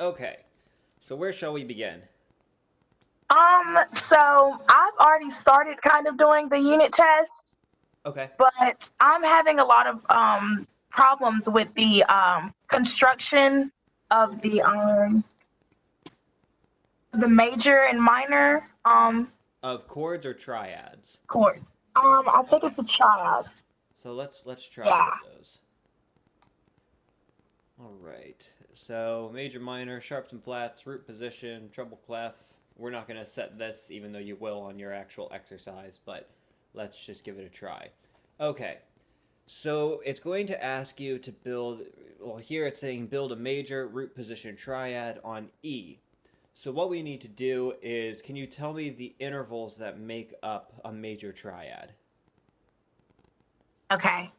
Okay, so where shall we begin? So I've already started kind of doing the unit test, Okay. but I'm having a lot of problems with the construction What of construction? the major and minor Of chords or triads? chords. I think Okay. it's the triads. So let's try Yeah. some of those. All right. So major, minor, sharps and flats, root position, treble clef. We're not going to set this, even though you will on your actual exercise, but let's just give it a try. Okay. So it's going to ask you to build, well, here it's saying build a major root position triad on E. So what we need to do is, can you tell me the intervals that make up a major triad? Okay.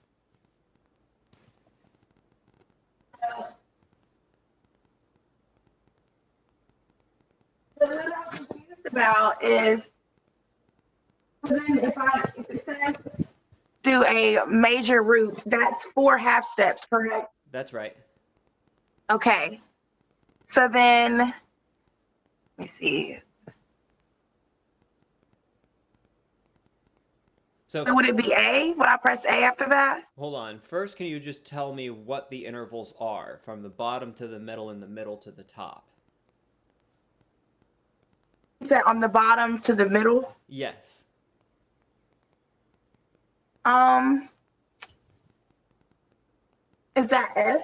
What I'm confused about is then if it says do a major root, that's four half steps, correct? That's right. Okay. So then let me see. So So would it be A? Would I press A after that? hold on. First, can you just tell me what the intervals are from the bottom to the middle and the middle to the top? Is that on the bottom to the middle? Yes. Um, is that F?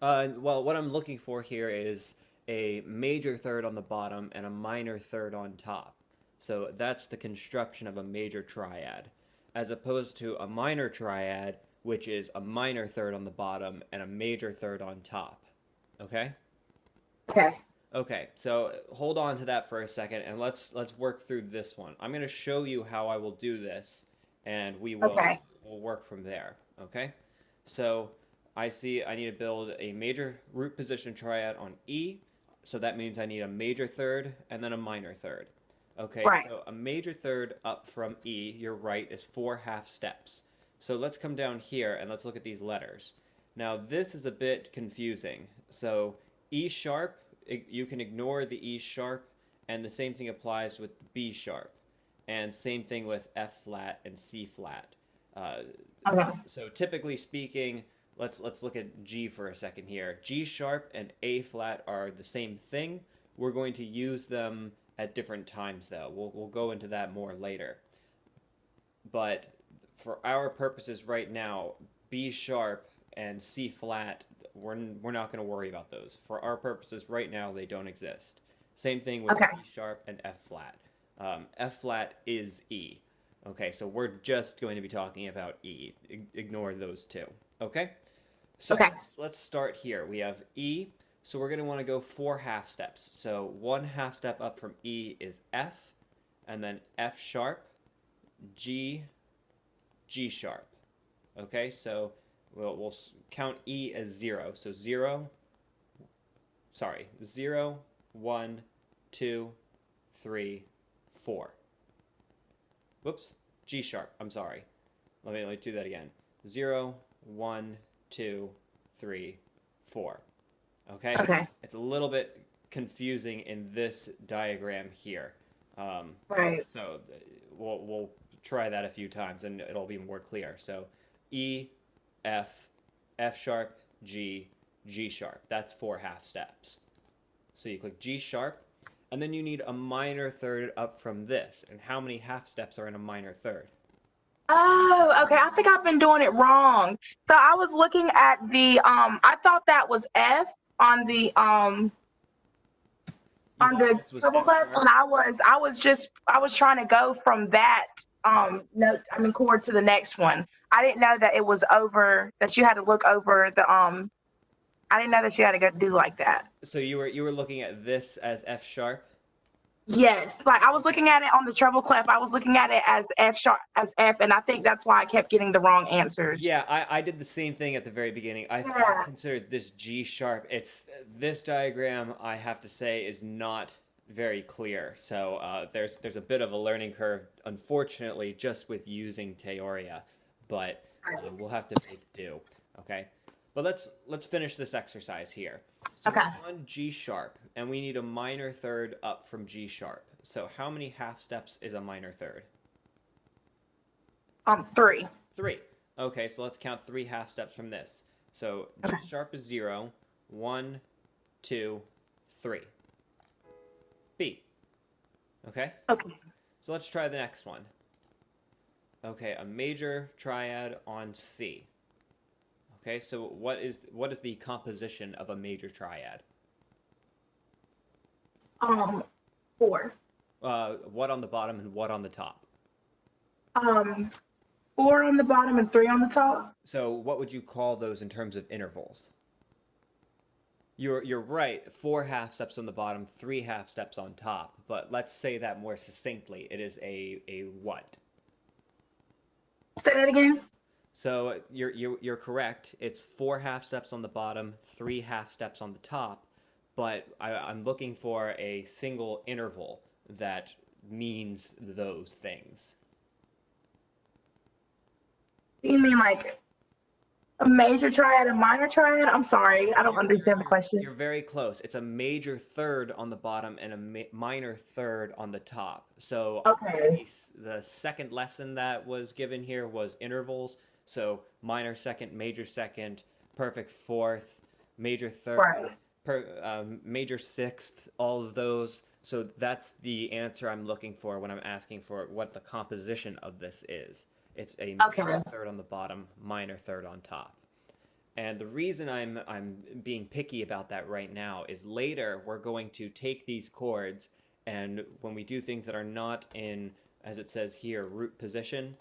Well, what I'm looking for here is a major third on the bottom and a minor third on top. So that's the construction of a major triad, as opposed to a minor triad, which is a minor third on the bottom and a major third on top. Okay? Okay. Okay, so hold on to that for a second and let's work through this one. I'm going to show you how I will do this and Okay. we'll work from there, okay? So I see I need to build a major root position triad on E, so that means I need a major third and then a minor third. Okay, Right. so a major third up from E, you're right, is four half steps. So let's come down here and let's look at these letters. Now this is a bit confusing. So E sharp, you can ignore the E sharp, and the same thing applies with B sharp, and same thing with F flat and C flat. Uh, Okay. so typically speaking, let's look at G for a second here. G sharp and A flat are the same thing. We're going to use them at different times though. We'll go into that more later. But for our purposes right now, B sharp and C flat, we're not going to worry about those. For our purposes right now, they don't exist. Same thing with Okay. E sharp and F flat. F flat is E. Okay, so we're just going to be talking about E. Ignore those two. Okay? So Okay. let's start here. We have E, so we're going to want to go four half steps. So one half step up from E is F, and then F sharp, G, G sharp. Okay, so we'll count E as zero. So zero, sorry, zero, one, two, three, four. Whoops, G sharp. I'm sorry. Let me do that again. Zero, one, two, three, four. Okay, Okay. it's a little bit confusing in this diagram here. Um, Right. so we'll try that a few times and it'll be more clear. So E, F, F sharp, G, G sharp. That's four half steps. So you click G sharp, and then you need a minor third up from this. And how many half steps are in a minor third? Oh, okay. I think I've been doing it wrong. So I was looking at the I thought that was F on the You thought this was triple F clef, sharp? and I was trying to go from that note, I mean chord to the next one. I didn't know that it was over, that you had to look over the I didn't know that you had to go do like that. So you were looking at this as F sharp? Yes, like I was Okay. looking at it on the treble clef. I was looking at it as F sharp, as F, and I think that's why I kept getting the wrong answers. Yeah, I did the same thing at the very beginning. I Yeah. considered this G sharp. It's this diagram, I have to say, is not very clear. So there's a bit of a learning curve, unfortunately, just with using Theoria, but we'll have to make do. Okay, but let's finish this exercise here. So Okay. we're on G sharp, and we need a minor third up from G sharp. So how many half steps is a minor third? 3. 3. Okay, so let's count 3 half steps from this. So G Okay. sharp is 0, 1, 2, 3. B. Okay? Okay. So let's try the next one. Okay, a major triad on C. Okay, so what is the composition of a major triad? 4. What on the bottom and what on the top? 4 on the bottom and 3 on the top. So what would you call those in terms of intervals? You're right. 4 half steps on the bottom, 3 half steps on top. But let's say that more succinctly. It is a what? Say that again. So you're correct. It's 4 half steps on the bottom, 3 half steps on the top. But I'm looking for a single interval that means those things. You mean like a major triad, a minor triad? I'm sorry, I don't understand the question. You're very close. It's a major third on the bottom and a minor third on the top. So Okay. the second lesson that was given here was intervals. So minor second, perfect fourth, major third, Right. major sixth, all of those. So that's the answer I'm looking for when I'm asking for what the composition of this is. It's a major Okay. third on the bottom, minor third on top. And the reason I'm being picky about that right now is later we're going to take these chords, and when we do things that are not in, as it says here, root position,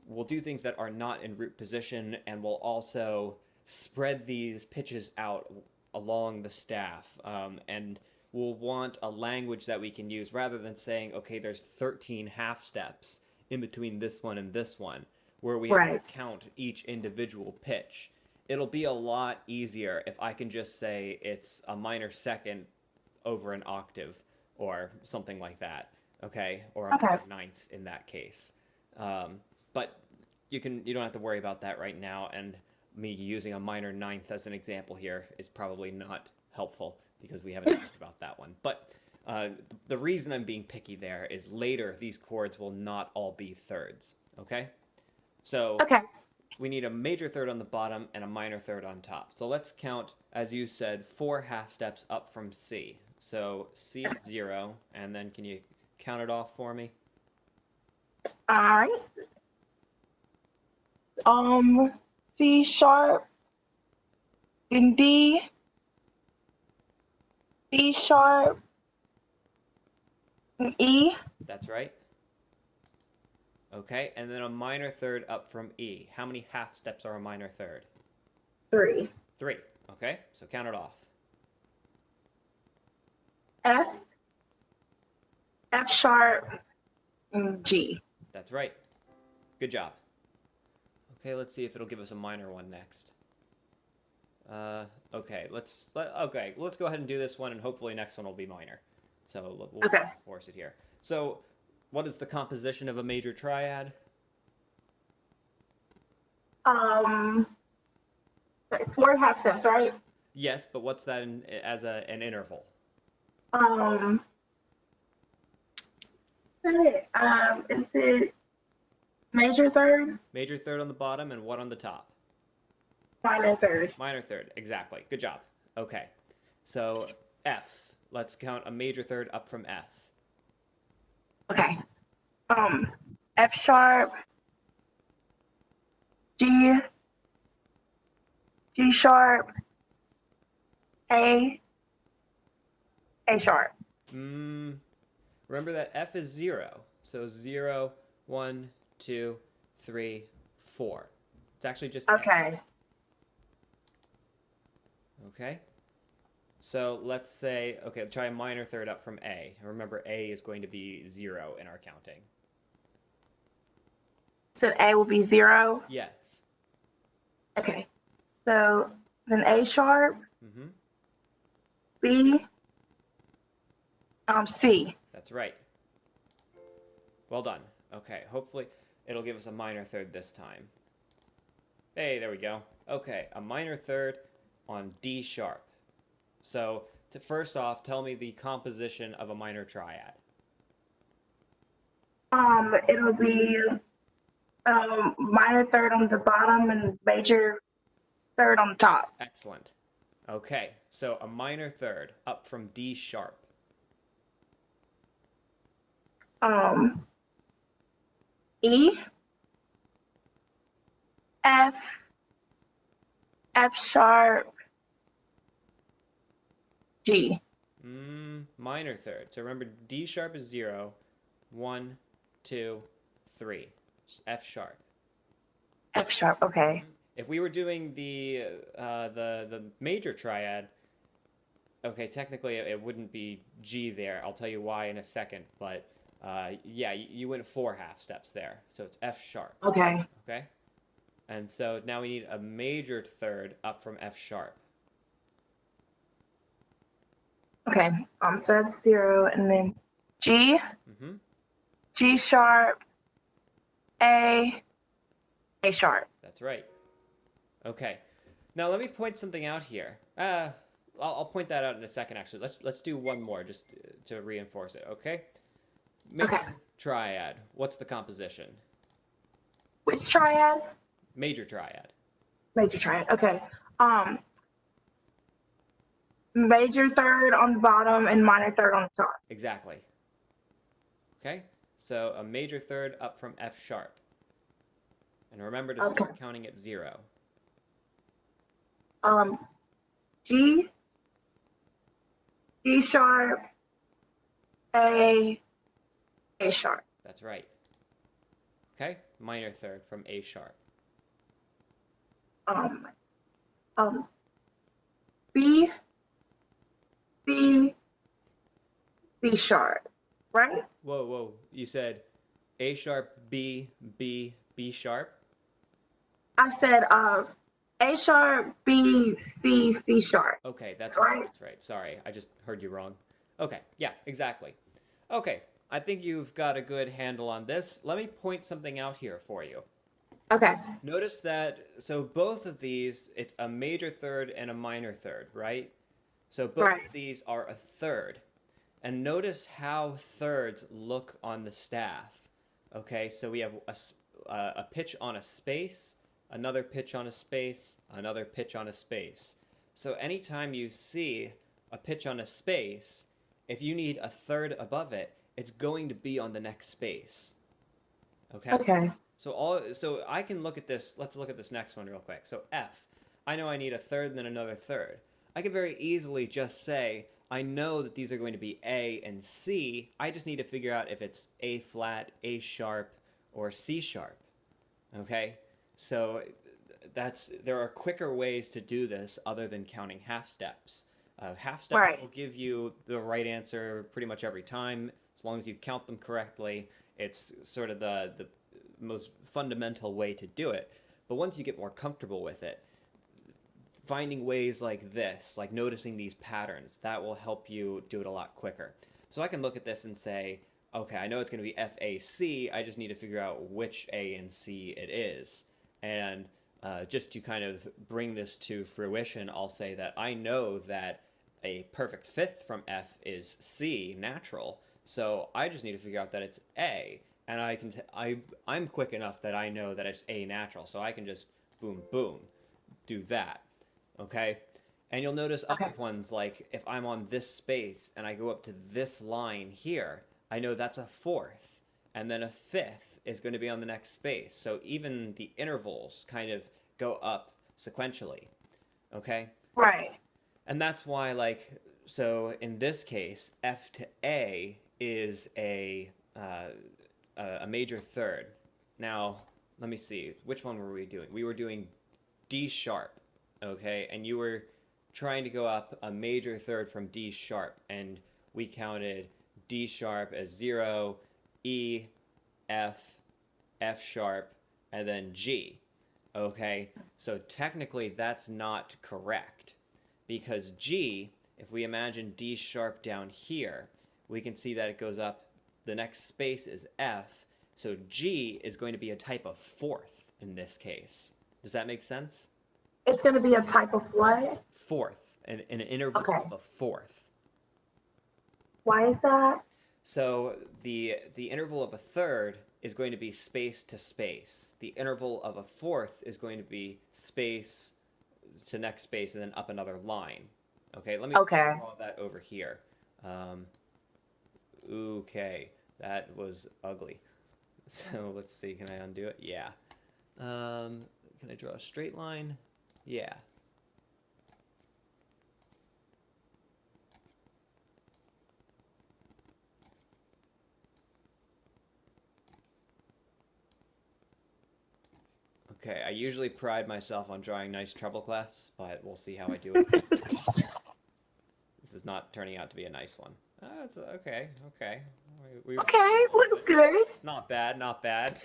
we'll do things that are not in root position, and we'll also spread these pitches out along the staff. And we'll want a language that we can use rather than saying, okay, there's 13 half steps in between this one and this one, where we have Right. to count each individual pitch. It'll be a lot easier if I can just say it's a minor second over an octave or something like that, okay? Or a Okay. minor ninth in that case. But you don't have to worry about that right now, and me using a minor ninth as an example here is probably not helpful because we haven't talked about that one. But the reason I'm being picky there is later these chords will not all be thirds, okay? So Okay. we need a major third on the bottom and a minor third on top. So let's count, as you said, 4 half steps up from C. So C is 0, and then can you count it off for me? All right. C sharp, then D, D sharp, and E. That's right. Okay, and then a minor third up from E. How many half steps are a minor third? 3. 3. Okay, so count it off. F, F sharp, and G. That's right. Good job. Okay, let's see if it'll give us a minor one next. Okay, let's go ahead and do this one, and hopefully next one will be minor. So we'll Okay. force it here. So, what is the composition of a major triad? Um, 4 half steps, right? Yes, but what's that as an interval? Um, is it major third, Major third on the bottom and what on the top? minor third? Minor third, exactly. Good job. Okay, so F. Let's count a major third up from F. Okay. F sharp, G, G sharp, A, A sharp. Remember that F is 0. So 0, 1, 2, 3, 4. It's actually just F. Okay. Okay. So let's say, okay, try a minor third up from A. Remember, A is going to be 0 in our counting. So A will be 0. Yes. Okay. So then A sharp, Mm-hmm. B, C. That's right. Well done. Okay, hopefully it'll give us a minor third this time. Hey, there we go. Okay, a minor third on D sharp. So first off, tell me the composition of a minor triad. It'll be minor third on the bottom and major third on the top. Excellent. Okay, so a minor third up from D sharp. Um, E, F, F sharp, G. Minor third. So remember, D sharp is 0, 1, 2, 3. F sharp. F sharp. Okay. If we were doing the major triad, okay, technically it wouldn't be G there. I'll tell you why in a second, but yeah, you went 4 half steps there. So it's F sharp. Okay. Okay? And so now we need a major third up from F sharp. Okay. So that's 0, and then G, Mm-hmm. G sharp, A sharp. That's right. Okay. Now let me point something out here. I'll point that out in a second. Actually, let's do one more just to reinforce it. Okay. Major triad. What's the composition? Which triad? Major triad. Major triad. Okay. Major third on the bottom and minor third on the top. Exactly. Okay. So a major third up from F sharp. And remember to start counting at 0. G, G sharp, A sharp. That's right. Okay. Minor third from A sharp. B, B, B sharp, right? Whoa. You said A sharp, B sharp? I said A sharp, B, C sharp. Okay, that's right. That's right. Sorry, I just heard you wrong. Okay, yeah, exactly. Okay, I think you've got a good handle on this. Let me point something out here for you. Okay. Notice that, so both of these, it's a major third and a minor third, right? So both of these are a third. And notice how thirds look on the staff. Okay, so we have a pitch on a space, another pitch on a space, another pitch on a space. So anytime you see a pitch on a space, if you need a third above it, it's going to be on the next space. Okay? Okay. So I can look at this. Let's look at this next one real quick. So F, I know I need a third and then another third. I can very easily just say, I know that these are going to be A and C. I just need to figure out if it's A flat, A sharp, or C sharp. Okay? So there are quicker ways to do this other than counting half steps. Half steps will give you the right answer pretty much every time, as long as you count them correctly. It's sort of the most fundamental way to do it. But once you get more comfortable with it, finding ways like this, like noticing these patterns, that will help you do it a lot quicker. So I can look at this and say, okay, I know it's going to be FAC, I just need to figure out which A and C it is. And just to kind of bring this to fruition, I'll say that I know that a perfect fifth from F is C, natural, so I just need to figure out that it's A. And I'm quick enough that I know that it's A natural, so I can just boom, boom, do that. Okay? And you'll notice other ones, like if I'm on this space and I go up to this line here, I know that's a fourth. And then a fifth is going to be on the next space. So even the intervals kind of go up sequentially. Okay? Right. And that's why, like, so in this case, F to A is a major third. Now, let me see. Which one were we doing? We were doing D sharp, okay? And you were trying to go up a major third from D sharp, and we counted D sharp as 0, E, F, F sharp, and then G, okay? So technically that's not correct, because G, if we imagine D sharp down here, we can see that it goes up. The next space is F, so G is going to be a type of fourth in this case. Does that make sense? It's going to be a type of what? Fourth. an interval Okay. of a fourth. Why is that? So the interval of a third is going to be space to space. The interval of a fourth is going to be space to next space and then up another line. Okay, let me Okay. draw that over here. Um, okay, that was ugly. So let's see, can I undo it? Yeah. Can I draw a straight line? Yeah. Okay, I usually pride myself on drawing nice treble clefs, but we'll see how I do it. This is not turning out to be a nice one. It's okay, okay. Okay, looks good. Not bad, not bad.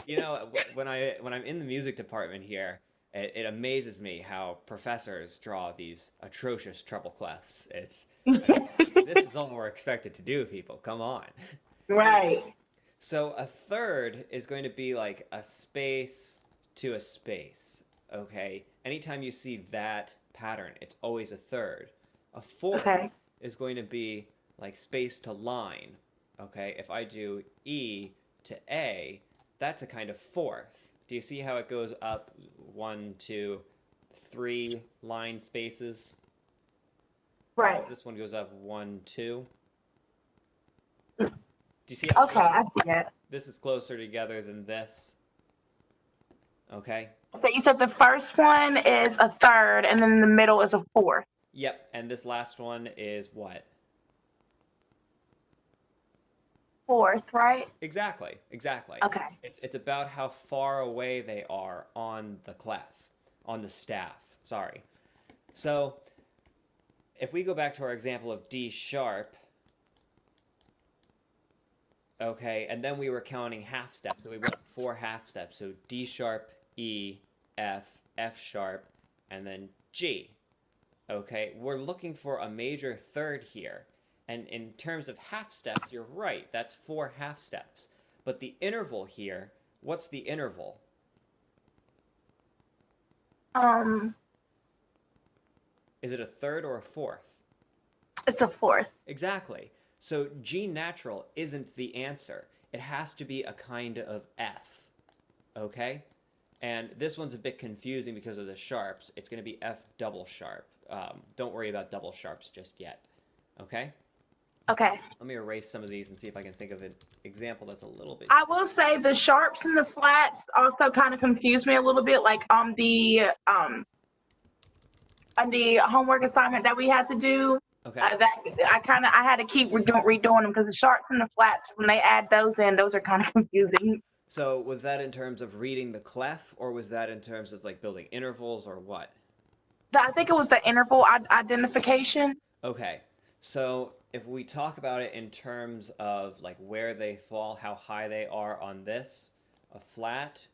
You know, when I'm in the music department here, it amazes me how professors draw these atrocious treble clefs. This is all we're expected to do, people. Come on. Anyway, Right. so a third is going to be like a space to a space. Okay. Anytime you see that pattern, it's always a third. A fourth Okay. is going to be like space to line. Okay. If I do E to A, that's a kind of fourth. Do you see how it goes up 1, 2, 3 line spaces? Right. Whereas this one goes up 1, 2. Do you see how Okay, I see it. this is closer together than this? Okay. So you said the first one is a third, and then the middle is a fourth. Yep. And this last one is what? Fourth, right? Exactly. Exactly. Okay. It's about how far away they are on the clef, on the staff. Sorry. So if we go back to our example of D sharp, okay, and then we were counting half steps, so we went 4 half steps. So D sharp, E, F sharp, and then G. Okay, we're looking for a major third here. And in terms of half steps, you're right, that's 4 half steps. But the interval here, what's the interval? Um, Is it a third or a fourth? it's a fourth. Exactly. So G natural isn't the answer. It has to be a kind of F. Okay? And this one's a bit confusing because of the sharps. It's going to be F double sharp. Don't worry about double sharps just yet. Okay? Okay. Let me erase some of these and see if I can think of an example that's a little bit. I will say the sharps and the flats also kind of confused me a little bit. Like on the homework assignment that we had to do, Okay. that I had to keep redoing them because the sharps and the flats, when they add those in, those are kind of confusing. So was that in terms of reading the clef, or was that in terms of like building intervals, or what? I think it was the interval identification. Okay. So if we talk about it in terms of like where they fall, how high they are on this, a flat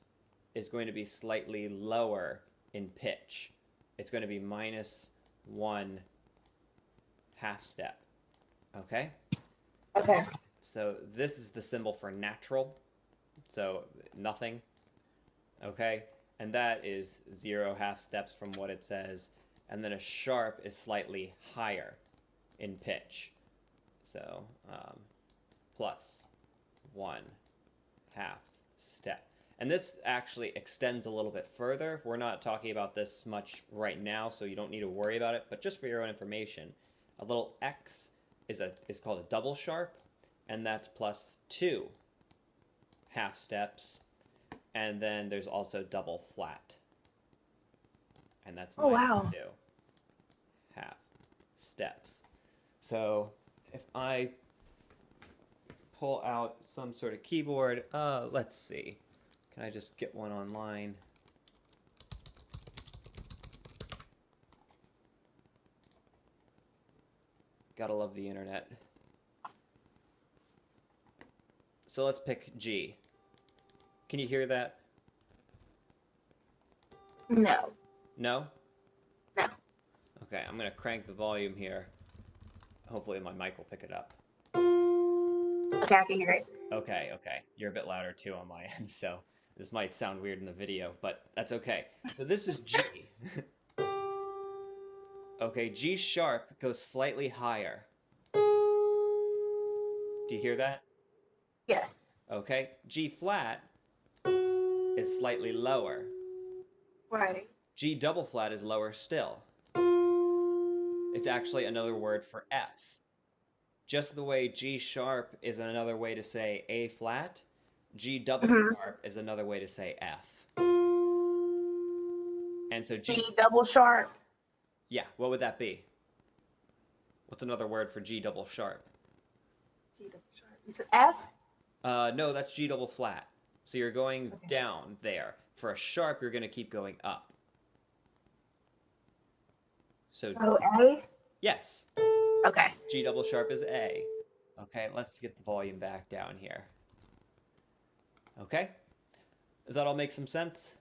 is going to be slightly lower in pitch. It's going to be -1 half step. Okay? Okay. So this is the symbol for natural. So nothing. Okay? And that is 0 half steps from what it says. And then a sharp is slightly higher in pitch. So +1 half step. And this actually extends a little bit further. We're not talking about this much right now, so you don't need to worry about it. But just for your own information, a little X is called a double sharp, and that's +2 half steps. And then there's also double flat, and that's -2 half steps. So if I pull out some sort of keyboard, let's see. Can I just get one online? Gotta love the internet. So let's pick G. Can you hear that? No. No? No. Okay, I'm gonna crank the volume here. Hopefully my mic will pick it up. Okay, I can hear it. Okay, okay. You're a bit louder too on my end, so this might sound weird in the video, but that's okay. So this is G. Okay, G sharp goes slightly higher. Do you hear that? Yes. Okay, G flat is slightly lower. Right. G double flat is lower still. It's actually another word for F. Just the way G sharp is another way to say A flat, G double Mm-hmm. sharp is another way to say F. And so G G, double sharp. yeah, what would that be? What's another word for G double sharp? G double sharp. You said F? No, that's G double flat. So you're going Okay. down there. For a sharp, you're going to keep going up. So, Oh, A? yes, Okay. G double sharp is A. Okay, let's get the volume back down here. Okay? Does that all make some sense?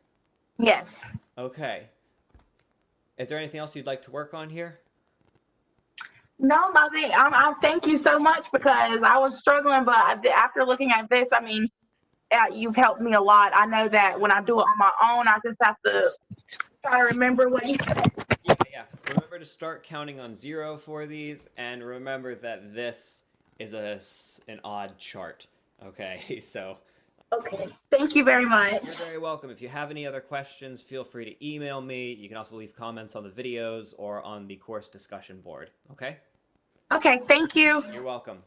Yes. Okay. Is there anything else you'd like to work on here? No, I think I thank you so much because I was struggling, but after looking at this, I mean, you've helped me a lot. I know that when I do it on my own, I just have to try to remember what you said. Yeah. Remember to start counting on 0 for these, and remember that this is an odd chart. Okay, so Okay. Thank you very you're much. very welcome. If you have any other questions, feel free to email me. You can also leave comments on the videos or on the course discussion board. Okay? Okay. Thank you. You're welcome.